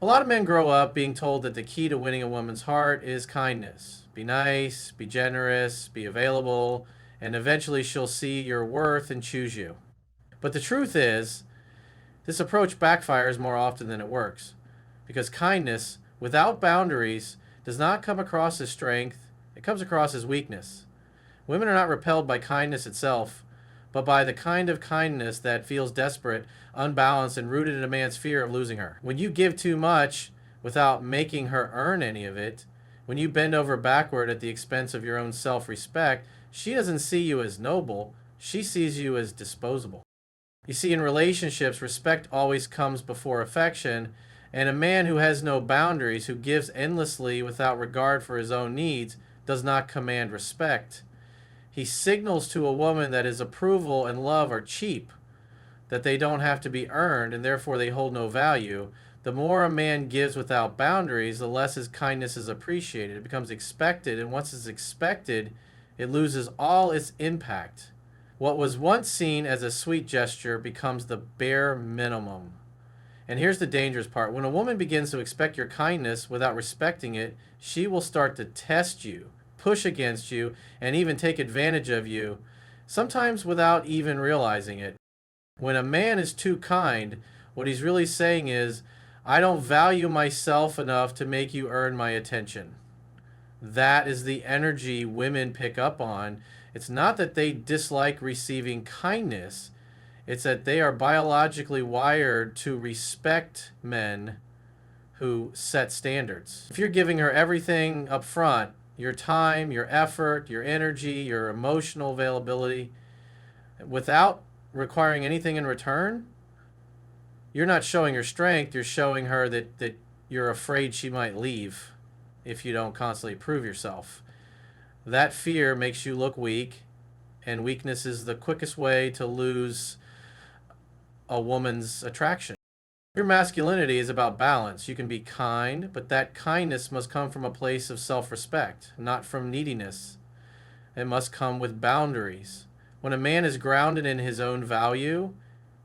A lot of men grow up being told that the key to winning a woman's heart is kindness. Be nice, be generous, be available, and eventually she'll see your worth and choose you. But the truth is, this approach backfires more often than it works, because kindness, without boundaries, does not come across as strength, it comes across as weakness. Women are not repelled by kindness itself, but by the kind of kindness that feels desperate, unbalanced, and rooted in a man's fear of losing her. When you give too much without making her earn any of it, when you bend over backward at the expense of your own self respect, she doesn't see you as noble, she sees you as disposable. You see, in relationships, respect always comes before affection, and a man who has no boundaries, who gives endlessly without regard for his own needs, does not command respect. He signals to a woman that his approval and love are cheap, that they don't have to be earned, and therefore they hold no value. The more a man gives without boundaries, the less his kindness is appreciated. It becomes expected, and once it's expected, it loses all its impact. What was once seen as a sweet gesture becomes the bare minimum. And here's the dangerous part. When a woman begins to expect your kindness without respecting it, she will start to test you, push against you, and even take advantage of you, sometimes without even realizing it. When a man is too kind, what he's really saying is, I don't value myself enough to make you earn my attention. That is the energy women pick up on. It's not that they dislike receiving kindness, it's that they are biologically wired to respect men who set standards. If you're giving her everything up front, your time, your effort, your energy, your emotional availability, without requiring anything in return, you're not showing her strength, you're showing her that you're afraid she might leave if you don't constantly prove yourself. That fear makes you look weak, and weakness is the quickest way to lose a woman's attraction. Your masculinity is about balance. You can be kind, but that kindness must come from a place of self respect, not from neediness. It must come with boundaries. When a man is grounded in his own value,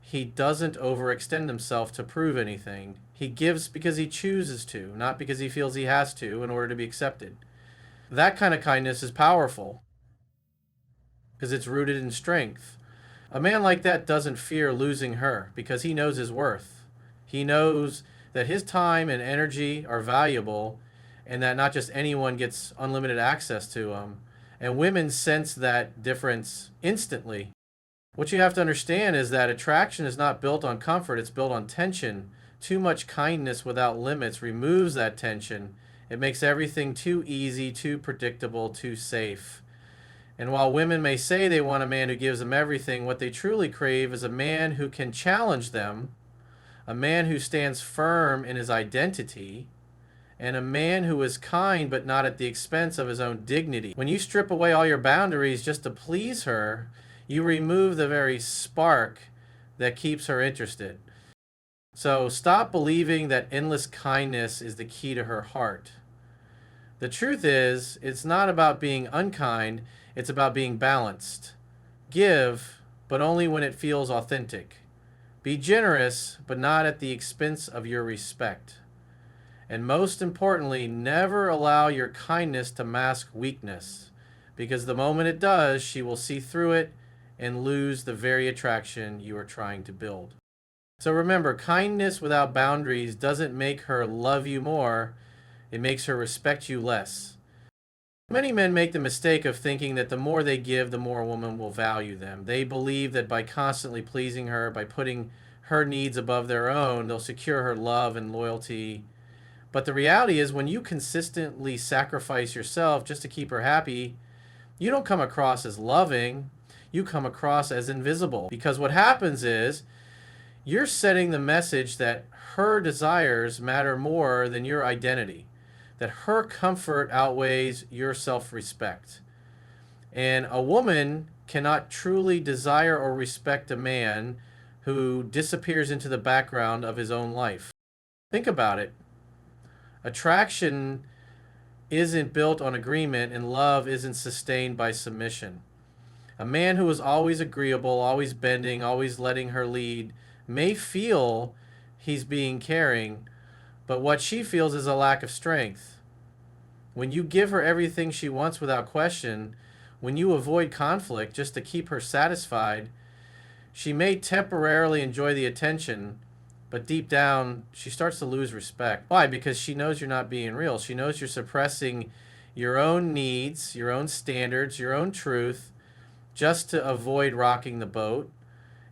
he doesn't overextend himself to prove anything. He gives because he chooses to, not because he feels he has to in order to be accepted. That kind of kindness is powerful because it's rooted in strength. A man like that doesn't fear losing her because he knows his worth. He knows that his time and energy are valuable and that not just anyone gets unlimited access to them. And women sense that difference instantly. What you have to understand is that attraction is not built on comfort, it's built on tension. Too much kindness without limits removes that tension. It makes everything too easy, too predictable, too safe. And while women may say they want a man who gives them everything, what they truly crave is a man who can challenge them, a man who stands firm in his identity, and a man who is kind but not at the expense of his own dignity. When you strip away all your boundaries just to please her, you remove the very spark that keeps her interested. So stop believing that endless kindness is the key to her heart. The truth is, it's not about being unkind, it's about being balanced. Give, but only when it feels authentic. Be generous, but not at the expense of your respect. And most importantly, never allow your kindness to mask weakness, because the moment it does, she will see through it and lose the very attraction you are trying to build. So remember, kindness without boundaries doesn't make her love you more, it makes her respect you less. Many men make the mistake of thinking that the more they give, the more a woman will value them. They believe that by constantly pleasing her, by putting her needs above their own, they'll secure her love and loyalty. But the reality is, when you consistently sacrifice yourself just to keep her happy, you don't come across as loving, you come across as invisible. Because what happens is, you're setting the message that her desires matter more than your identity, that her comfort outweighs your self-respect. And a woman cannot truly desire or respect a man who disappears into the background of his own life. Think about it. Attraction isn't built on agreement, and love isn't sustained by submission. A man who is always agreeable, always bending, always letting her lead may feel he's being caring, But what she feels is a lack of strength. When you give her everything she wants without question, when you avoid conflict just to keep her satisfied, she may temporarily enjoy the attention, but deep down, she starts to lose respect. Why? Because she knows you're not being real. She knows you're suppressing your own needs, your own standards, your own truth, just to avoid rocking the boat.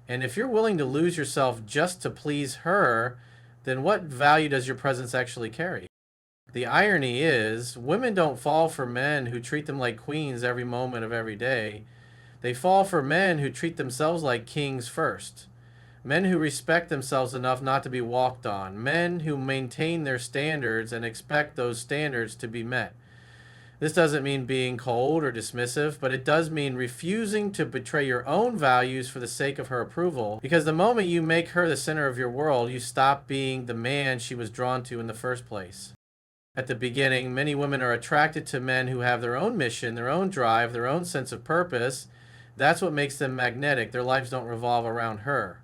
And if you're willing to lose yourself just to please her, then what value does your presence actually carry? The irony is, women don't fall for men who treat them like queens every moment of every day. They fall for men who treat themselves like kings first. Men who respect themselves enough not to be walked on. Men who maintain their standards and expect those standards to be met. This doesn't mean being cold or dismissive, but it does mean refusing to betray your own values for the sake of her approval. Because the moment you make her the center of your world, you stop being the man she was drawn to in the first place. At the beginning, many women are attracted to men who have their own mission, their own drive, their own sense of purpose. That's what makes them magnetic. Their lives don't revolve around her.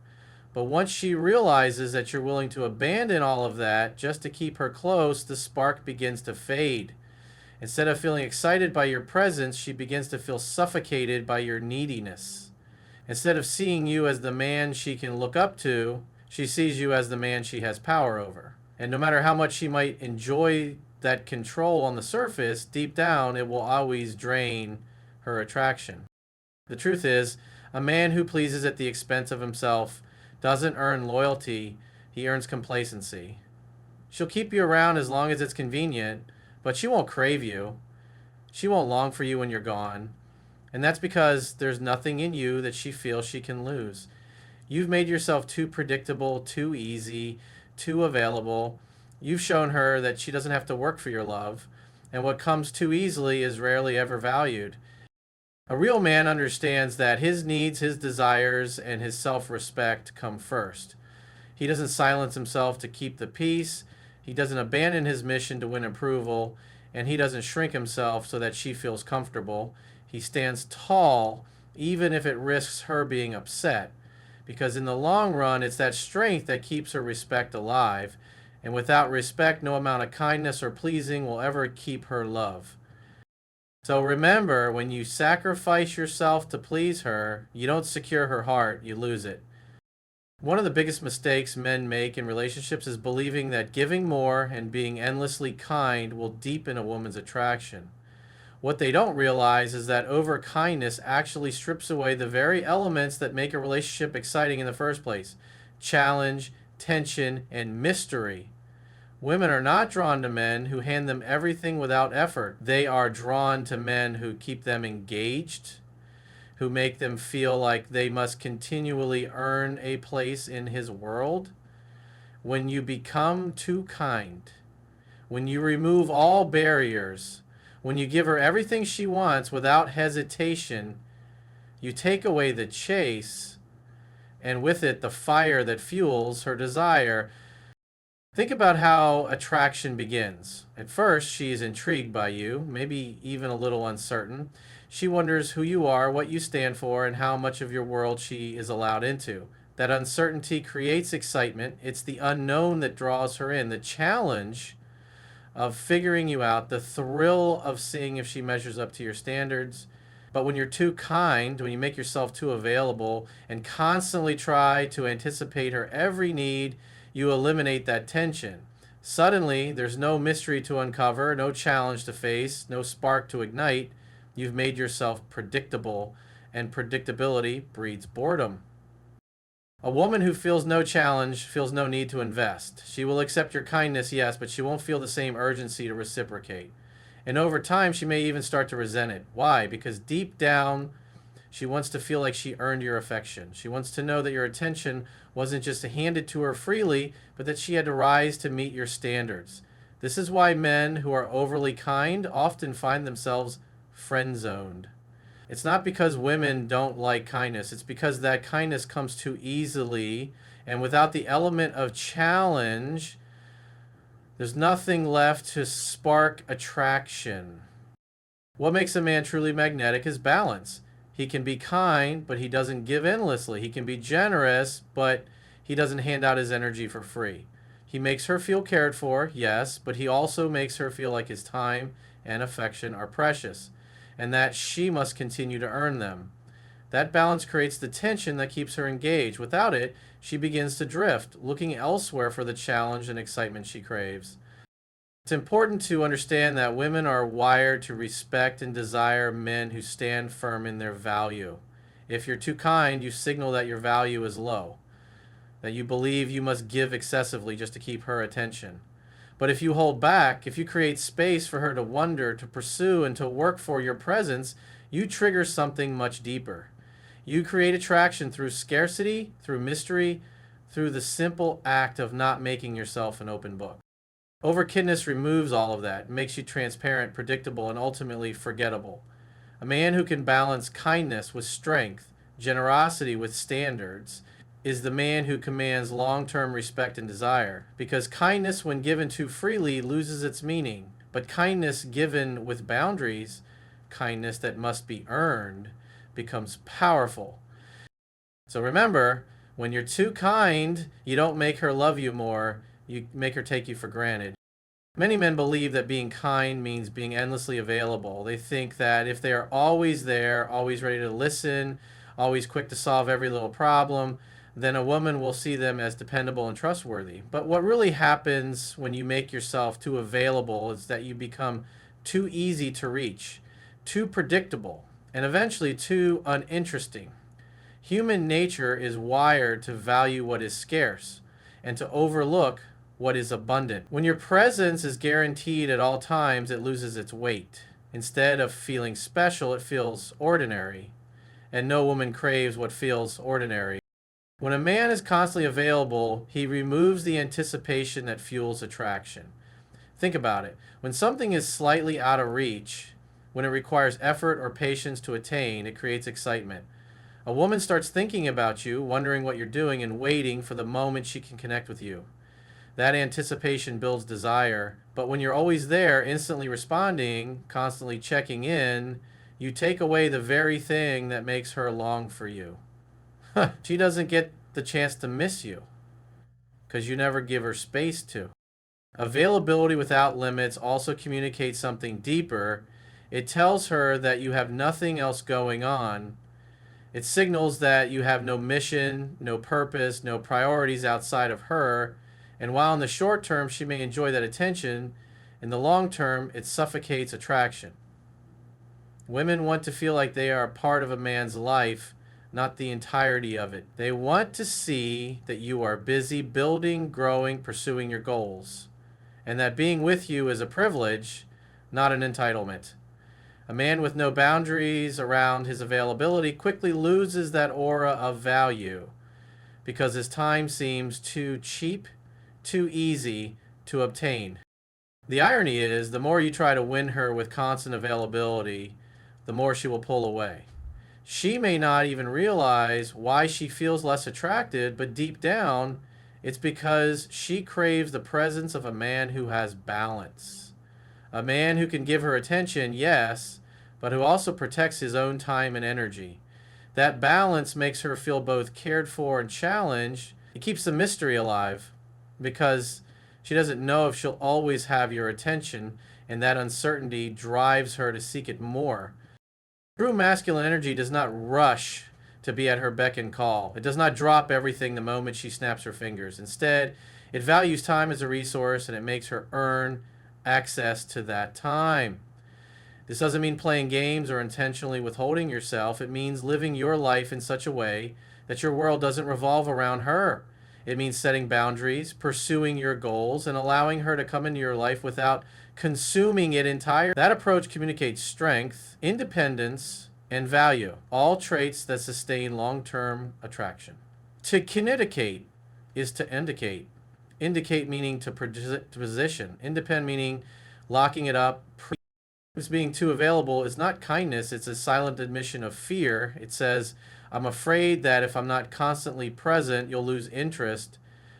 But once she realizes that you're willing to abandon all of that just to keep her close, the spark begins to fade. Instead of feeling excited by your presence, she begins to feel suffocated by your neediness. Instead of seeing you as the man she can look up to, she sees you as the man she has power over. And no matter how much she might enjoy that control on the surface, deep down it will always drain her attraction. The truth is, a man who pleases at the expense of himself doesn't earn loyalty, he earns complacency. She'll keep you around as long as it's convenient, but she won't crave you. She won't long for you when you're gone. And that's because there's nothing in you that she feels she can lose. You've made yourself too predictable, too easy, too available. You've shown her that she doesn't have to work for your love, and what comes too easily is rarely ever valued. A real man understands that his needs, his desires, and his self-respect come first. He doesn't silence himself to keep the peace. He doesn't abandon his mission to win approval, and he doesn't shrink himself so that she feels comfortable. He stands tall, even if it risks her being upset, because in the long run, it's that strength that keeps her respect alive, and without respect, no amount of kindness or pleasing will ever keep her love. So remember, when you sacrifice yourself to please her, you don't secure her heart, you lose it. One of the biggest mistakes men make in relationships is believing that giving more and being endlessly kind will deepen a woman's attraction. What they don't realize is that over-kindness actually strips away the very elements that make a relationship exciting in the first place: challenge, tension, and mystery. Women are not drawn to men who hand them everything without effort. They are drawn to men who keep them engaged, who make them feel like they must continually earn a place in his world. When you become too kind, when you remove all barriers, when you give her everything she wants without hesitation, you take away the chase, and with it the fire that fuels her desire. Think about how attraction begins. At first, she is intrigued by you, maybe even a little uncertain. She wonders who you are, what you stand for, and how much of your world she is allowed into. That uncertainty creates excitement. It's the unknown that draws her in. The challenge of figuring you out, the thrill of seeing if she measures up to your standards. But when you're too kind, when you make yourself too available and constantly try to anticipate her every need, you eliminate that tension. Suddenly, there's no mystery to uncover, no challenge to face, no spark to ignite. You've made yourself predictable, and predictability breeds boredom. A woman who feels no challenge feels no need to invest. She will accept your kindness, yes, but she won't feel the same urgency to reciprocate. And over time, she may even start to resent it. Why? Because deep down, she wants to feel like she earned your affection. She wants to know that your attention wasn't just handed to her freely, but that she had to rise to meet your standards. This is why men who are overly kind often find themselves friend-zoned. It's not because women don't like kindness. It's because that kindness comes too easily, and without the element of challenge, there's nothing left to spark attraction. What makes a man truly magnetic is balance. He can be kind, but he doesn't give endlessly. He can be generous, but he doesn't hand out his energy for free. He makes her feel cared for, yes, but he also makes her feel like his time and affection are precious, and that she must continue to earn them. That balance creates the tension that keeps her engaged. Without it, she begins to drift, looking elsewhere for the challenge and excitement she craves. It's important to understand that women are wired to respect and desire men who stand firm in their value. If you're too kind, you signal that your value is low, that you believe you must give excessively just to keep her attention. But if you hold back, if you create space for her to wonder, to pursue, and to work for your presence, you trigger something much deeper. You create attraction through scarcity, through mystery, through the simple act of not making yourself an open book. Overkindness removes all of that, makes you transparent, predictable, and ultimately forgettable. A man who can balance kindness with strength, generosity with standards, is the man who commands long-term respect and desire. Because kindness, when given too freely, loses its meaning. But kindness given with boundaries, kindness that must be earned, becomes powerful. So remember, when you're too kind, you don't make her love you more, you make her take you for granted. Many men believe that being kind means being endlessly available. They think that if they are always there, always ready to listen, always quick to solve every little problem, then a woman will see them as dependable and trustworthy. But what really happens when you make yourself too available is that you become too easy to reach, too predictable, and eventually too uninteresting. Human nature is wired to value what is scarce and to overlook what is abundant. When your presence is guaranteed at all times, it loses its weight. Instead of feeling special, it feels ordinary. And no woman craves what feels ordinary. When a man is constantly available, he removes the anticipation that fuels attraction. Think about it. When something is slightly out of reach, when it requires effort or patience to attain, it creates excitement. A woman starts thinking about you, wondering what you're doing, and waiting for the moment she can connect with you. That anticipation builds desire, but when you're always there, instantly responding, constantly checking in, you take away the very thing that makes her long for you. She doesn't get the chance to miss you because you never give her space to. Availability without limits also communicates something deeper. It tells her that you have nothing else going on. It signals that you have no mission, no purpose, no priorities outside of her. And while in the short term she may enjoy that attention, in the long term it suffocates attraction. Women want to feel like they are a part of a man's life, not the entirety of it. They want to see that you are busy building, growing, pursuing your goals, and that being with you is a privilege, not an entitlement. A man with no boundaries around his availability quickly loses that aura of value because his time seems too cheap, too easy to obtain. The irony is, the more you try to win her with constant availability, the more she will pull away. She may not even realize why she feels less attracted, but deep down, it's because she craves the presence of a man who has balance. A man who can give her attention, yes, but who also protects his own time and energy. That balance makes her feel both cared for and challenged. It keeps the mystery alive because she doesn't know if she'll always have your attention, and that uncertainty drives her to seek it more. True masculine energy does not rush to be at her beck and call. It does not drop everything the moment she snaps her fingers. Instead, it values time as a resource, and it makes her earn access to that time. This doesn't mean playing games or intentionally withholding yourself. It means living your life in such a way that your world doesn't revolve around her. It means setting boundaries, pursuing your goals, and allowing her to come into your life without consuming it entirely. That approach communicates strength, independence, and value, all traits that sustain long-term attraction. To communicate is to indicate. Indicate meaning to position. Independ meaning locking it up. Being too available is not kindness, it's a silent admission of fear. It says, I'm afraid that if I'm not constantly present, you'll lose interest.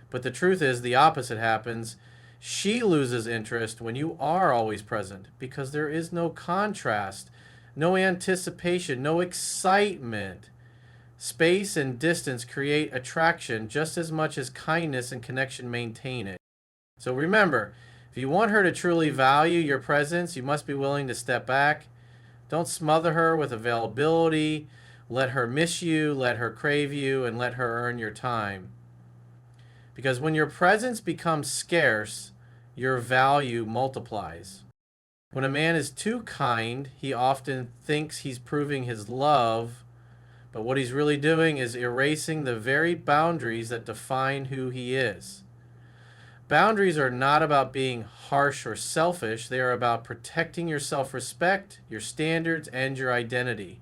But the truth is, the opposite happens. She loses interest when you are always present because there is no contrast, no anticipation, no excitement. Space and distance create attraction just as much as kindness and connection maintain it. So remember, if you want her to truly value your presence, you must be willing to step back. Don't smother her with availability. Let her miss you, let her crave you, and let her earn your time. Because when your presence becomes scarce, your value multiplies. When a man is too kind, he often thinks he's proving his love, but what he's really doing is erasing the very boundaries that define who he is. Boundaries are not about being harsh or selfish, they are about protecting your self respect, your standards, and your identity.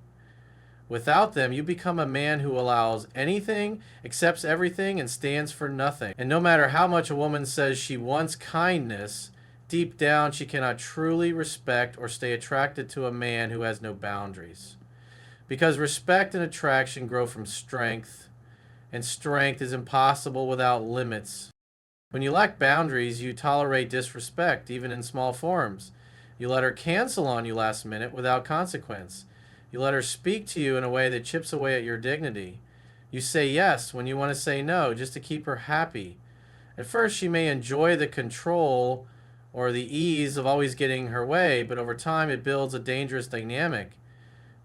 Without them, you become a man who allows anything, accepts everything, and stands for nothing. And no matter how much a woman says she wants kindness, deep down she cannot truly respect or stay attracted to a man who has no boundaries. Because respect and attraction grow from strength, and strength is impossible without limits. When you lack boundaries, you tolerate disrespect, even in small forms. You let her cancel on you last minute without consequence. You let her speak to you in a way that chips away at your dignity. You say yes when you want to say no, just to keep her happy. At first, she may enjoy the control or the ease of always getting her way, but over time, it builds a dangerous dynamic.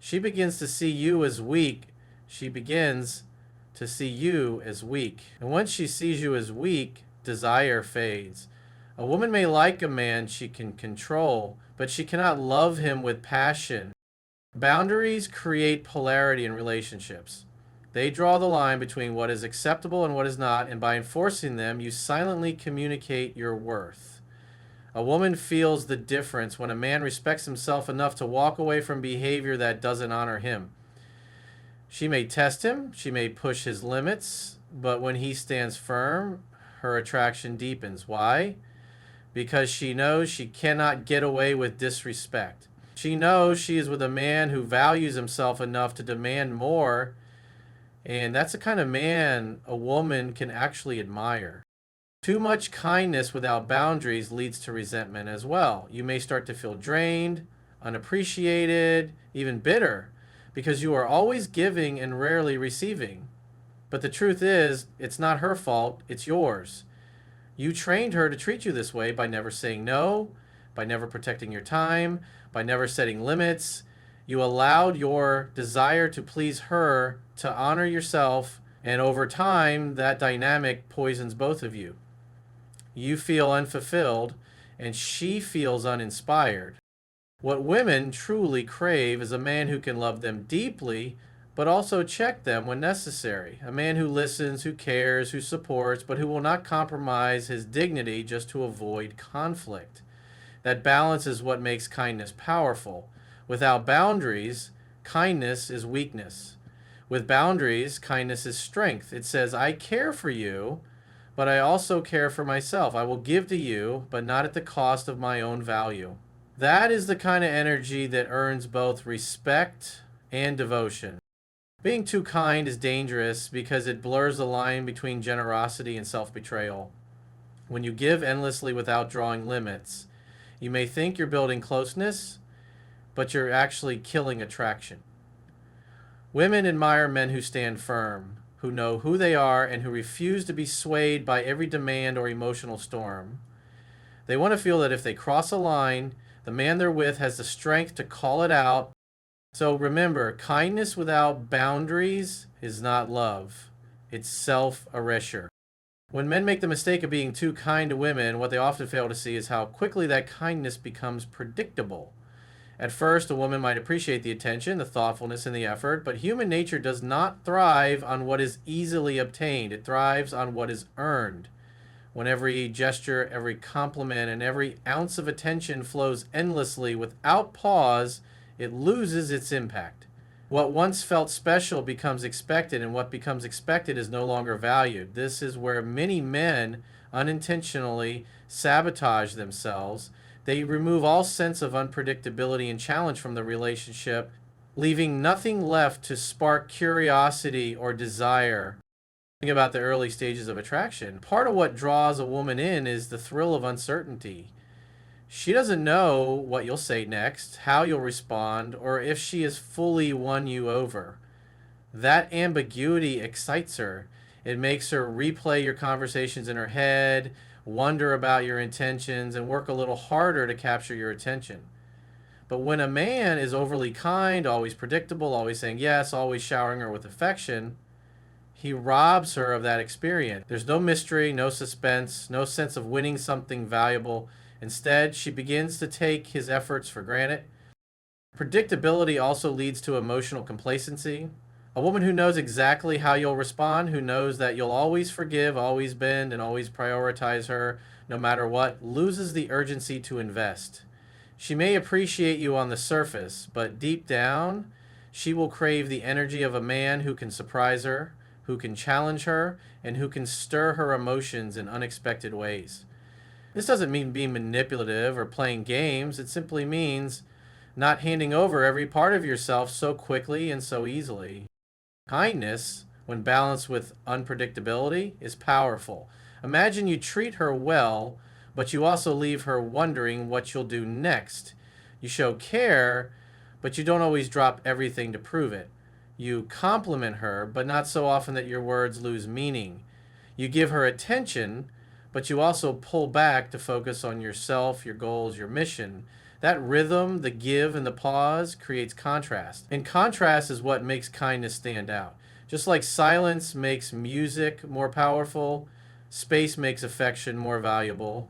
She begins to see you as weak. She begins to see you as weak. And once she sees you as weak, desire fades. A woman may like a man she can control, but she cannot love him with passion. Boundaries create polarity in relationships. They draw the line between what is acceptable and what is not, and by enforcing them, you silently communicate your worth. A woman feels the difference when a man respects himself enough to walk away from behavior that doesn't honor him. She may test him, she may push his limits, but when he stands firm, her attraction deepens. Why? Because she knows she cannot get away with disrespect. She knows she is with a man who values himself enough to demand more, and that's the kind of man a woman can actually admire. Too much kindness without boundaries leads to resentment as well. You may start to feel drained, unappreciated, even bitter, because you are always giving and rarely receiving. But the truth is, it's not her fault, it's yours. You trained her to treat you this way by never saying no, by never protecting your time, by never setting limits. You allowed your desire to please her to honor yourself, and over time, that dynamic poisons both of you. You feel unfulfilled, and she feels uninspired. What women truly crave is a man who can love them deeply, but also check them when necessary. A man who listens, who cares, who supports, but who will not compromise his dignity just to avoid conflict. That balance is what makes kindness powerful. Without boundaries, kindness is weakness. With boundaries, kindness is strength. It says, I care for you, but I also care for myself. I will give to you, but not at the cost of my own value. That is the kind of energy that earns both respect and devotion. Being too kind is dangerous because it blurs the line between generosity and self-betrayal. When you give endlessly without drawing limits, you may think you're building closeness, but you're actually killing attraction. Women admire men who stand firm, who know who they are, and who refuse to be swayed by every demand or emotional storm. They want to feel that if they cross a line, the man they're with has the strength to call it out. So remember, kindness without boundaries is not love. It's self-erasure. When men make the mistake of being too kind to women, what they often fail to see is how quickly that kindness becomes predictable. At first, a woman might appreciate the attention, the thoughtfulness, and the effort, but human nature does not thrive on what is easily obtained. It thrives on what is earned. When every gesture, every compliment, and every ounce of attention flows endlessly without pause, it loses its impact. What once felt special becomes expected, and what becomes expected is no longer valued. This is where many men unintentionally sabotage themselves. They remove all sense of unpredictability and challenge from the relationship, leaving nothing left to spark curiosity or desire. Think about the early stages of attraction. Part of what draws a woman in is the thrill of uncertainty. She doesn't know what you'll say next, how you'll respond, or if she has fully won you over. That ambiguity excites her. It makes her replay your conversations in her head, wonder about your intentions, and work a little harder to capture your attention. But when a man is overly kind, always predictable, always saying yes, always showering her with affection, he robs her of that experience. There's no mystery, no suspense, no sense of winning something valuable. Instead, she begins to take his efforts for granted. Predictability also leads to emotional complacency. A woman who knows exactly how you'll respond, who knows that you'll always forgive, always bend, and always prioritize her no matter what, loses the urgency to invest. She may appreciate you on the surface, but deep down, she will crave the energy of a man who can surprise her, who can challenge her, and who can stir her emotions in unexpected ways. This doesn't mean being manipulative or playing games. It simply means not handing over every part of yourself so quickly and so easily. Kindness, when balanced with unpredictability, is powerful. Imagine you treat her well, but you also leave her wondering what you'll do next. You show care, but you don't always drop everything to prove it. You compliment her, but not so often that your words lose meaning. You give her attention, but you also pull back to focus on yourself, your goals, your mission. That rhythm, the give and the pause, creates contrast. And contrast is what makes kindness stand out. Just like silence makes music more powerful, space makes affection more valuable.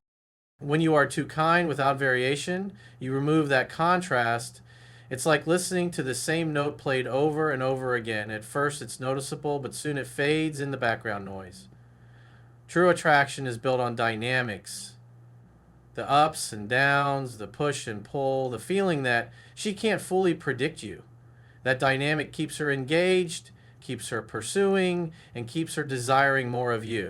When you are too kind without variation, you remove that contrast. It's like listening to the same note played over and over again. At first it's noticeable, but soon it fades in the background noise. True attraction is built on dynamics, the ups and downs, the push and pull, the feeling that she can't fully predict you. That dynamic keeps her engaged, keeps her pursuing, and keeps her desiring more of you.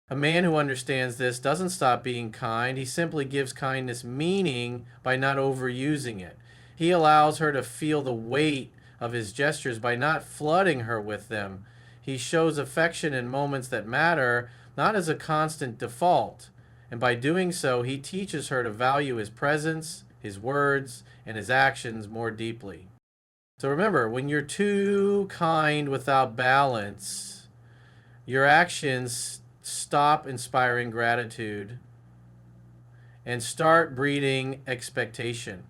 A man who understands this doesn't stop being kind. He simply gives kindness meaning by not overusing it. He allows her to feel the weight of his gestures by not flooding her with them. He shows affection in moments that matter, not as a constant default. And by doing so, he teaches her to value his presence, his words, and his actions more deeply. So remember, when you're too kind without balance, your actions stop inspiring gratitude and start breeding expectation.